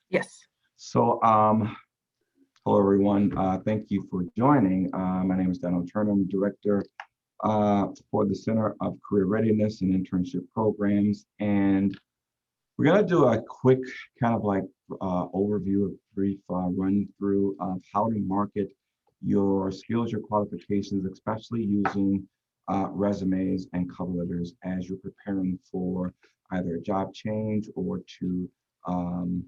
Yes. So, hello everyone. Thank you for joining. My name is Donald Turner. I'm Director for the Center of Career Readiness and Internship Programs. And we're going to do a quick kind of like overview, a brief run through of how to market your skills, your qualifications, especially using resumes and cover letters as you're preparing for either a job change or to um,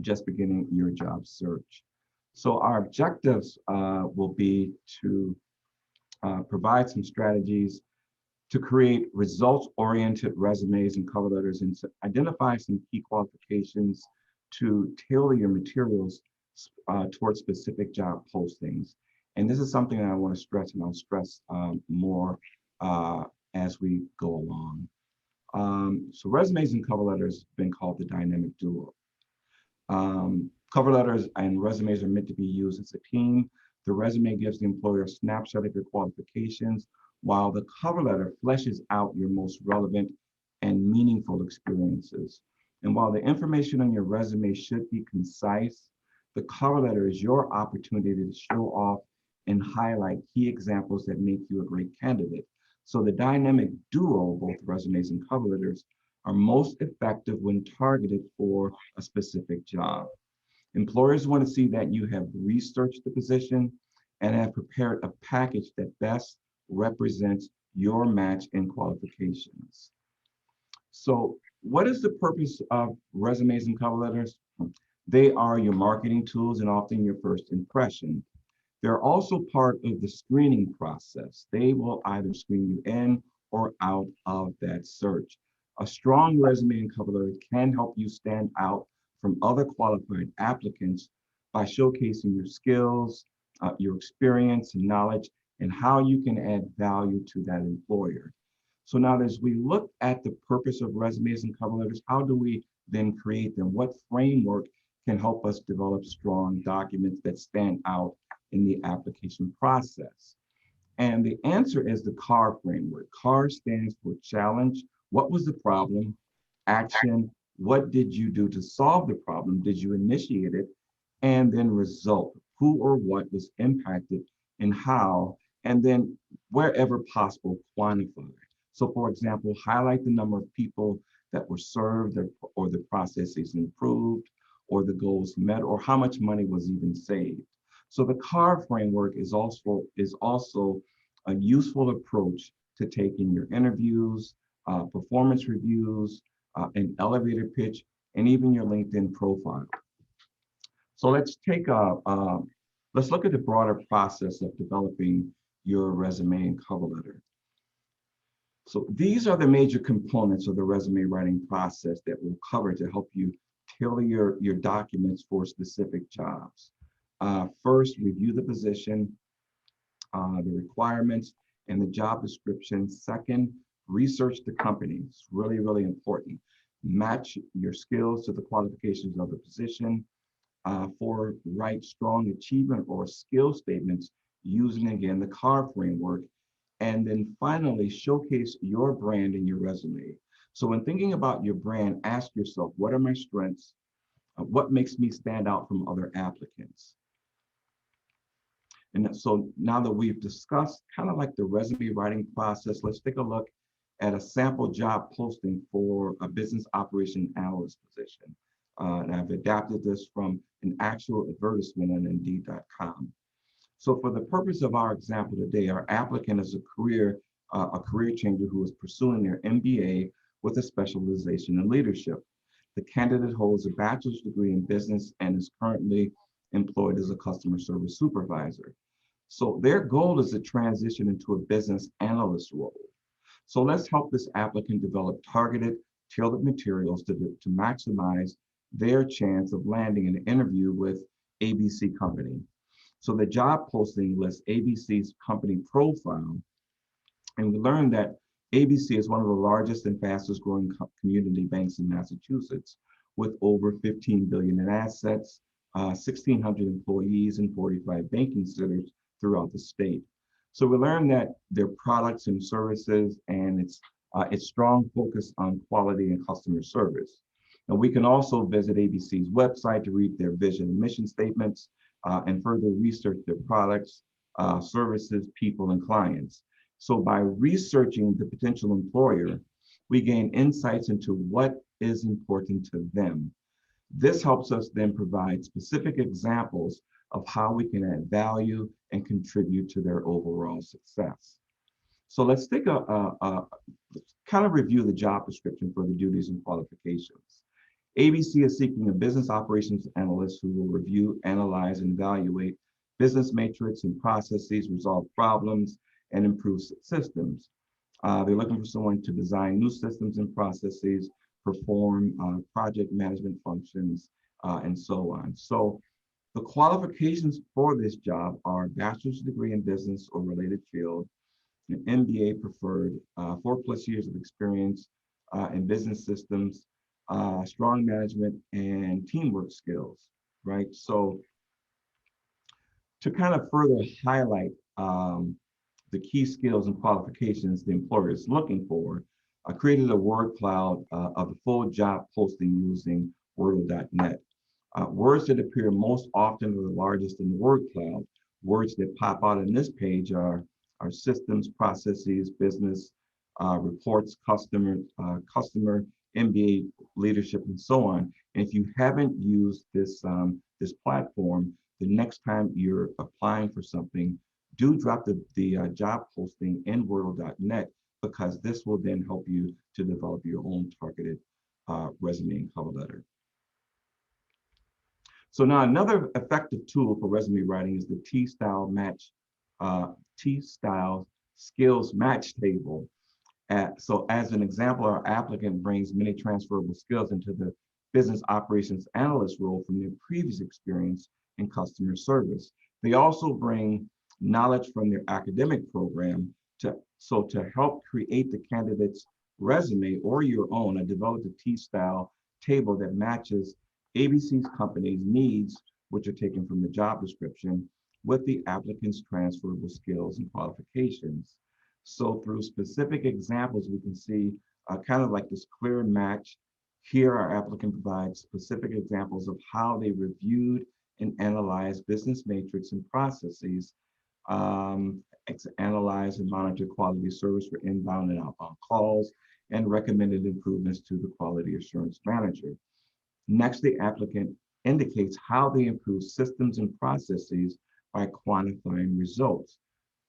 just beginning your job search. So our objectives will be to provide some strategies to create results-oriented resumes and cover letters and to identify some key qualifications to tailor your materials towards specific job postings. And this is something that I want to stress, and I'll stress more uh, as we go along. So resumes and cover letters have been called the dynamic duo. Cover letters and resumes are meant to be used as a team. The resume gives the employer a snapshot of your qualifications, while the cover letter fleshes out your most relevant and meaningful experiences. And while the information on your resume should be concise, the cover letter is your opportunity to show off and highlight key examples that make you a great candidate. So the dynamic duo, both resumes and cover letters, are most effective when targeted for a specific job. Employers want to see that you have researched the position and have prepared a package that best represents your match and qualifications. So, what is the purpose of resumes and cover letters? They are your marketing tools and often your first impression. They're also part of the screening process. They will either screen you in or out of that search. A strong resume and cover letter can help you stand out from other qualified applicants by showcasing your skills, your experience and knowledge, and how you can add value to that employer. So now as we look at the purpose of resumes and cover letters, how do we then create them? What framework can help us develop strong documents that stand out in the application process? And the answer is the CAR framework. CAR stands for challenge. What was the problem? Action. What did you do to solve the problem? Did you initiate it? And then result. Who or what was impacted and how? And then wherever possible, quantify. So for example, highlight the number of people that were served or the process is improved or the goals met or how much money was even saved. So the CAR framework is also a useful approach to taking your interviews, performance reviews, an elevator pitch, and even your LinkedIn profile. So let's look at the broader process of developing your resume and cover letter. So these are the major components of the resume writing process that we'll cover to help you tailor your documents for specific jobs. First, review the position, the requirements, and the job description. Second, research the company. It's really, really important. Match your skills to the qualifications of the position. For write strong achievement or skill statements using again the CAR framework. And then finally, showcase your brand in your resume. So when thinking about your brand, ask yourself, what are my strengths? What makes me stand out from other applicants? And so now that we've discussed kind of like the resume writing process, let's take a look at a sample job posting for a business operation analyst position. And I've adapted this from an actual advertisement on Indeed.com. So for the purpose of our example today, our applicant is a career changer who is pursuing their MBA with a specialization in leadership. The candidate holds a bachelor's degree in business and is currently employed as a customer service supervisor. So their goal is to transition into a business analyst role. So let's help this applicant develop targeted, tailored materials to maximize their chance of landing an interview with ABC Company. So the job posting lists ABC's company profile, and we learned that ABC is one of the largest and fastest growing community banks in Massachusetts, with over 15 billion in assets, 1,600 employees, and 45 banking centers throughout the state. So we learned that their products and services and its strong focus on quality and customer service. And we can also visit ABC's website to read their vision and mission statements and further research their products, services, people, and clients. So by researching the potential employer, we gain insights into what is important to them. This helps us then provide specific examples of how we can add value and contribute to their overall success. So let's take kind of review the job description for the duties and qualifications. ABC is seeking a business operations analyst who will review, analyze, and evaluate business matrix and processes, resolve problems, and improve systems. They're looking for someone to design new systems and processes, perform project management functions, and so on. So the qualifications for this job are bachelor's degree in business or related field, an MBA preferred, 4+ years of experience in business systems, strong management and teamwork skills, right? So to kind of further highlight the key skills and qualifications the employer is looking for, I created a word cloud of the full job posting using Wordle.net. Words that appear most often are the largest in the word cloud. Words that pop out on this page are systems, processes, business, reports, customer, MBA, leadership, and so on. And if you haven't used this, this platform, the next time you're applying for something, do drop the job posting in Wordle.net, because this will then help you to develop your own targeted resume and cover letter. So now another effective tool for resume writing is the TStyle skills match table. So as an example, our applicant brings many transferable skills into the business operations analyst role from their previous experience in customer service. They also bring knowledge from their academic program to help create the candidate's resume or your own. I developed a T-style table that matches ABC's company's needs, which are taken from the job description, with the applicant's transferable skills and qualifications. So through specific examples, we can see kind of like this clear match. Here, our applicant provides specific examples of how they reviewed and analyzed business matrix and processes, analyze and monitor quality service for inbound and outbound calls, and recommended improvements to the quality assurance manager. Next, the applicant indicates how they improve systems and processes by quantifying results.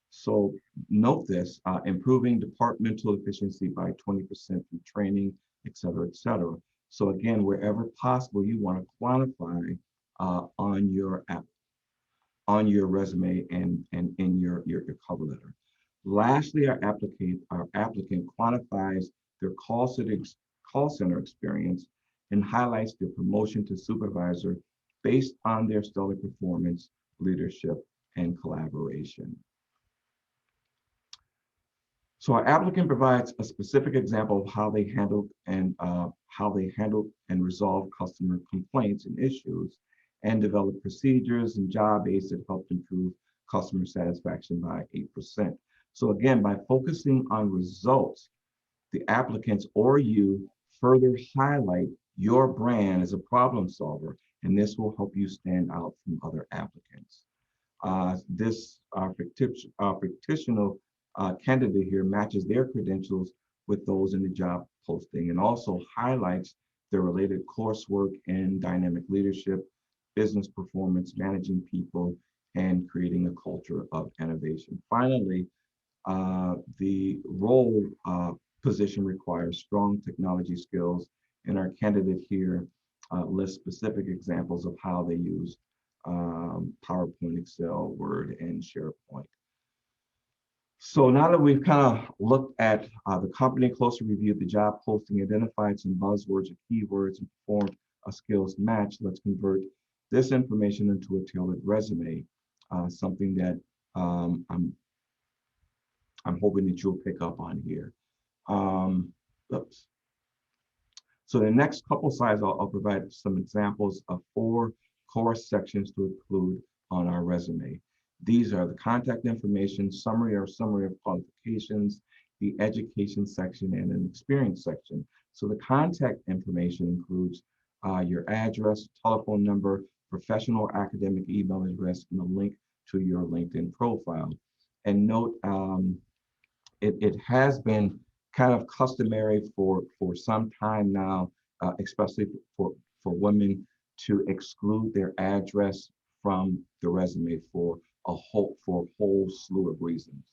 So note this, improving departmental efficiency by 20% through training, et cetera, et cetera. So again, wherever possible, you want to quantify on your resume and in your cover letter. Lastly, our applicant quantifies their call center experience and highlights their promotion to supervisor based on their stellar performance, leadership, and collaboration. So our applicant provides a specific example of how they handle and resolve customer complaints and issues, and develop procedures and job aids that help improve customer satisfaction by 8%. So again, by focusing on results, the applicants or you further highlight your brand as a problem solver, and this will help you stand out from other applicants. This fictional candidate here matches their credentials with those in the job posting and also highlights their related coursework in dynamic leadership, business performance, managing people, and creating a culture of innovation. Finally, the role position requires strong technology skills, and our candidate here lists specific examples of how they use PowerPoint, Excel, Word, and SharePoint. So now that we've kind of looked at the company, closely reviewed the job posting, identified some buzzwords or keywords, and performed a skills match, let's convert this information into a tailored resume, something that I'm hoping that you'll pick up on here. Oops. So the next couple slides, I'll provide some examples of 4 core sections to include on our resume. These are the contact information, summary of qualifications, the education section, and an experience section. So the contact information includes your address, telephone number, professional academic email address, and a link to your LinkedIn profile. And note, it has been kind of customary for some time now, especially for women, to exclude their address from the resume for a whole slew of reasons,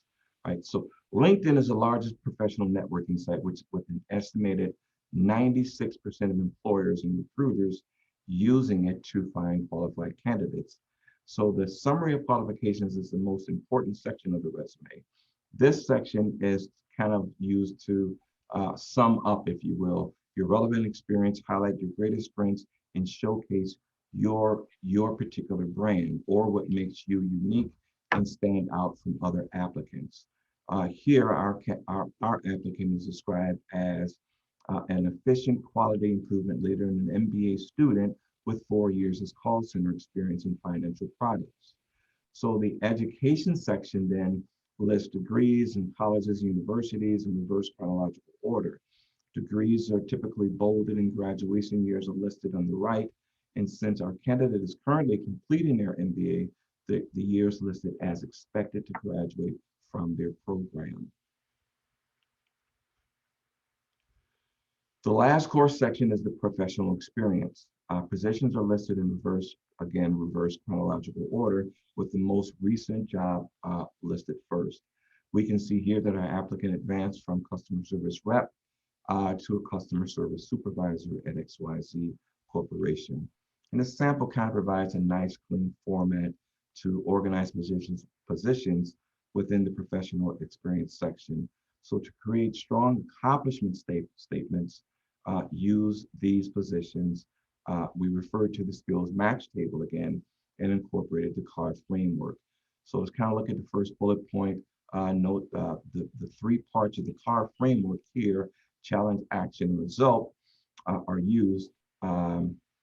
right? So LinkedIn is the largest professional networking site, which with an estimated 96% of employers and recruiters using it to find qualified candidates. So the summary of qualifications is the most important section of the resume. This section is kind of used to sum up, if you will, your relevant experience, highlight your greatest strengths, and showcase your particular brand or what makes you unique and stand out from other applicants. Here, our applicant is described as an efficient quality improvement leader and an MBA student with 4 years of call center experience in financial products. So the education section then lists degrees in colleges and universities in reverse chronological order. Degrees are typically bolded and graduation years are listed on the right. And since our candidate is currently completing their MBA, the years listed as expected to graduate from their program. The last course section is the professional experience. Positions are listed in reverse chronological order, with the most recent job listed first. We can see here that our applicant advanced from customer service rep to a customer service supervisor at XYZ Corporation. And this sample kind of provides a nice, clean format to organize positions within the professional experience section. So to create strong accomplishment statements, use these positions. We refer to the skills match table again and incorporated the CARD framework. So let's kind of look at the first bullet point. Note the three parts of the CARD framework here: challenge, action, and result are used.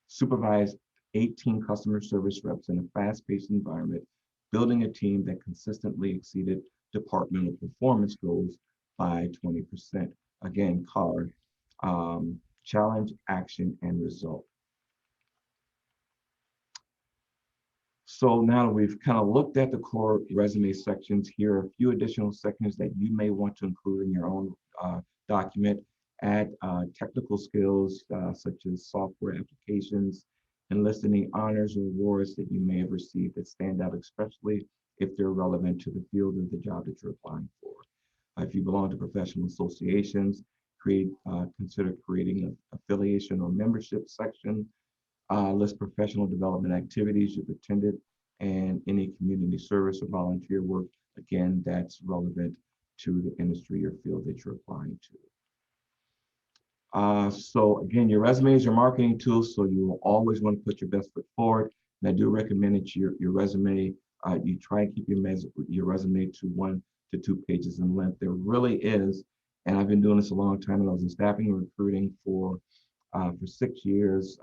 Supervise 18 customer service reps in a fast-paced environment, building a team that consistently exceeded departmental performance goals by 20%. Again, CARD, challenge, action, and result. So now we've kind of looked at the core resume sections. Here are a few additional sections that you may want to include in your own document. Add technical skills such as software applications, and list any honors or awards that you may have received that stand out, especially if they're relevant to the field of the job that you're applying for. If you belong to professional associations, consider creating an affiliation or membership section. List professional development activities you've attended and any community service or volunteer work, again, that's relevant to the industry or field that you're applying to. So again, your resume is your marketing tool, so you will always want to put your best foot forward. And I do recommend that your resume, you try and keep your resume to 1 to 2 pages in length. There really is, and I've been doing this a long time, and I was in staffing and recruiting for 6 years,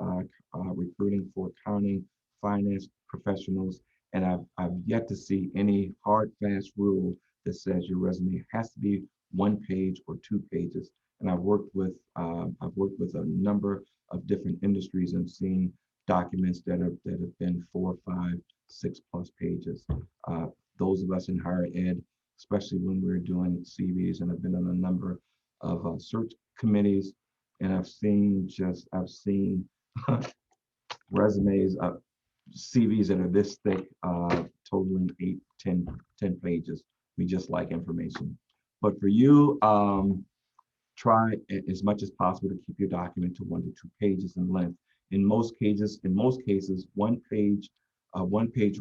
recruiting for accounting, finance professionals, and I've yet to see any hard, fast rule that says your resume has to be 1 page or 2 pages. And I've worked with a number of different industries and seen documents that have been 4, 5, 6+ pages. Those of us in higher ed, especially when we're doing CVs, and I've been on a number of search committees, and I've seen resumes, CVs that are this thick, totaling 8, 10 pages. We just like information. But for you, try as much as possible to keep your document to 1 to 2 pages in length. In most cases, 1 page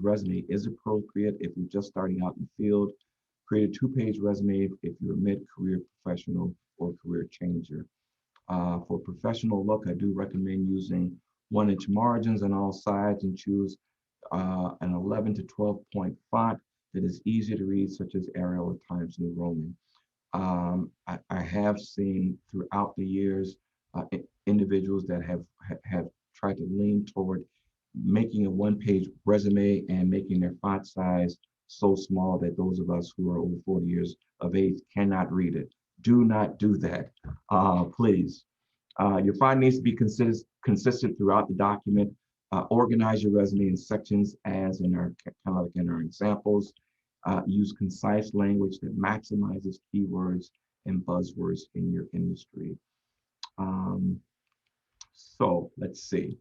resume is appropriate if you're just starting out in the field. Create a 2-page resume if you're a mid-career professional or career changer. For professional look, I do recommend using 1-inch margins on all sides and choose an 11 to 12 point font that is easy to read, such as Arial or Times New Roman. I have seen throughout the years individuals that have tried to lean toward making a 1-page resume and making their font size so small that those of us who are over 40 years of age cannot read it. Do not do that, please. Your font needs to be consistent throughout the document. Organize your resume in sections as in our kind of like in our examples. Use concise language that maximizes keywords and buzzwords in your industry. Um, so let's see.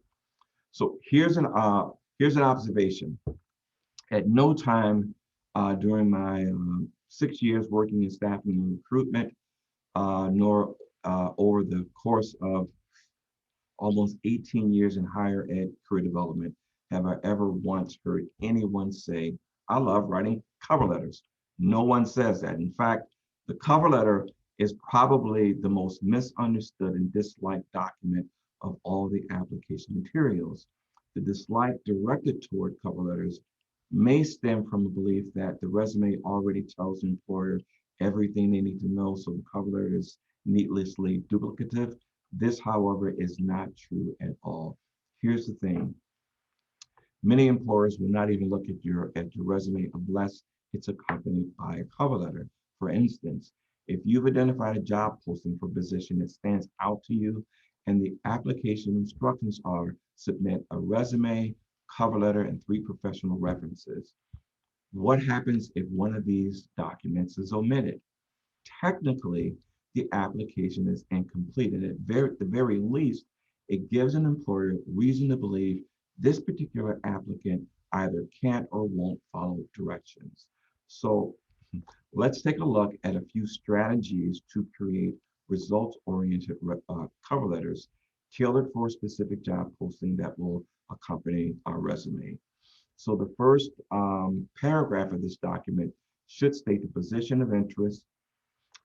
So here's an observation. At no time during my 6 years working in staffing and recruitment, nor over the course of almost 18 years in higher ed career development, have I ever once heard anyone say, I love writing cover letters. No one says that. In fact, the cover letter is probably the most misunderstood and disliked document of all the application materials. The dislike directed toward cover letters may stem from a belief that the resume already tells the employer everything they need to know, so the cover letter is needlessly duplicative. This, however, is not true at all. Here's the thing. Many employers will not even look at your resume unless it's accompanied by a cover letter. For instance, if you've identified a job posting for a position that stands out to you and the application instructions are submit a resume, cover letter, and 3 professional references. What happens if one of these documents is omitted? Technically, the application is incomplete. And at the very least, it gives an employer reason to believe this particular applicant either can't or won't follow directions. So let's take a look at a few strategies to create results-oriented cover letters tailored for a specific job posting that will accompany our resume. So the first paragraph of this document should state the position of interest,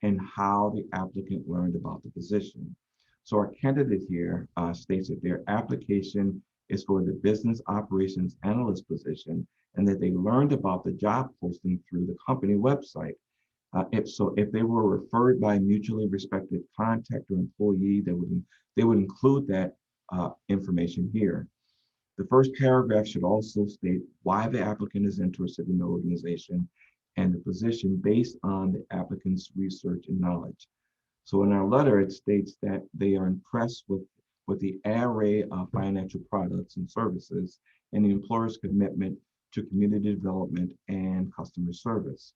and how the applicant learned about the position. So our candidate here states that their application is for the business operations analyst position and that they learned about the job posting through the company website. If they were referred by a mutually respected contact or employee, they would include that information here. The first paragraph should also state why the applicant is interested in the organization and the position based on the applicant's research and knowledge. So in our letter, it states that they are impressed with the array of financial products and services and the employer's commitment to community development and customer service.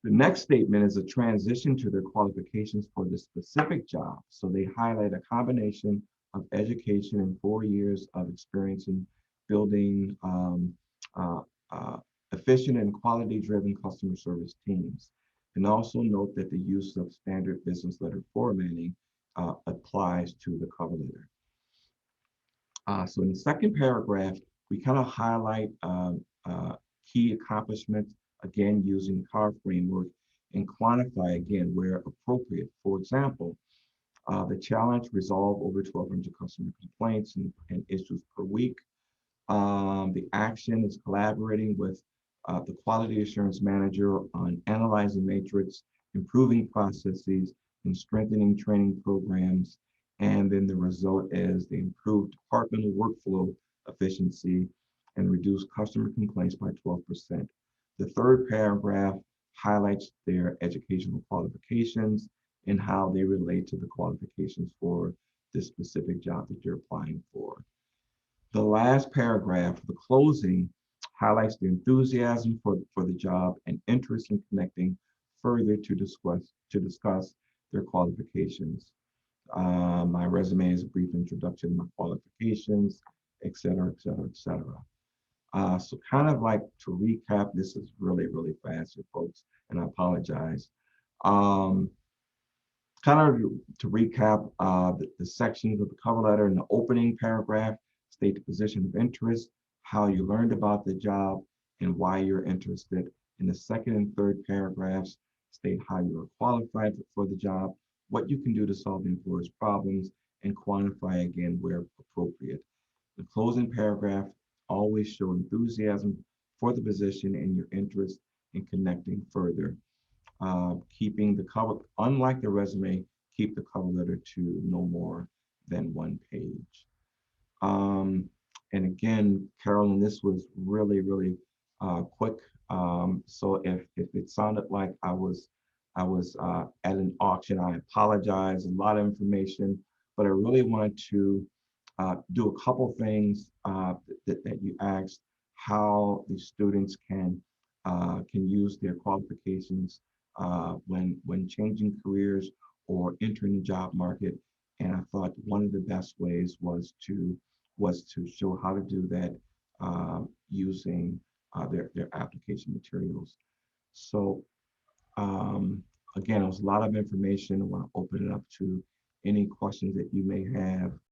The next statement is a transition to their qualifications for the specific job. So they highlight a combination of education and 4 years of experience in building uh, uh, efficient and quality-driven customer service teams. And also note that the use of standard business letter formatting applies to the cover letter. So in the second paragraph, we kind of highlight key accomplishments, again, using the CAR framework, and quantify again where appropriate. For example, the challenge resolve over 1,200 customer complaints and issues per week. The action is collaborating with the quality assurance manager on analyzing matrix, improving processes, and strengthening training programs. And then the result is the improved departmental workflow efficiency and reduced customer complaints by 12%. The third paragraph highlights their educational qualifications and how they relate to the qualifications for this specific job that you're applying for. The last paragraph, the closing, highlights the enthusiasm for the job and interest in connecting further to discuss their qualifications. My resume is a brief introduction to my qualifications, et cetera, et cetera, et cetera. So kind of like to recap, this is really, really fast here, folks, and I apologize. Um, Kind of to recap the sections of the cover letter. In the opening paragraph, state the position of interest, how you learned about the job, and why you're interested. In the second and third paragraphs, state how you are qualified for the job, what you can do to solve the employer's problems, and quantify again where appropriate. The closing paragraph always show enthusiasm for the position and your interest in connecting further. Keeping the cover, unlike the resume, keep the cover letter to no more than 1 page. And again, Carolyn, this was really, really quick. So if it sounded like I was at an auction, I apologize. A lot of information. but I really wanted to do a couple things that you asked, how the students can use their qualifications when changing careers or entering the job market. And I thought one of the best ways was to show how to do that using their application materials. So again, it was a lot of information. I want to open it up to any questions that you may have.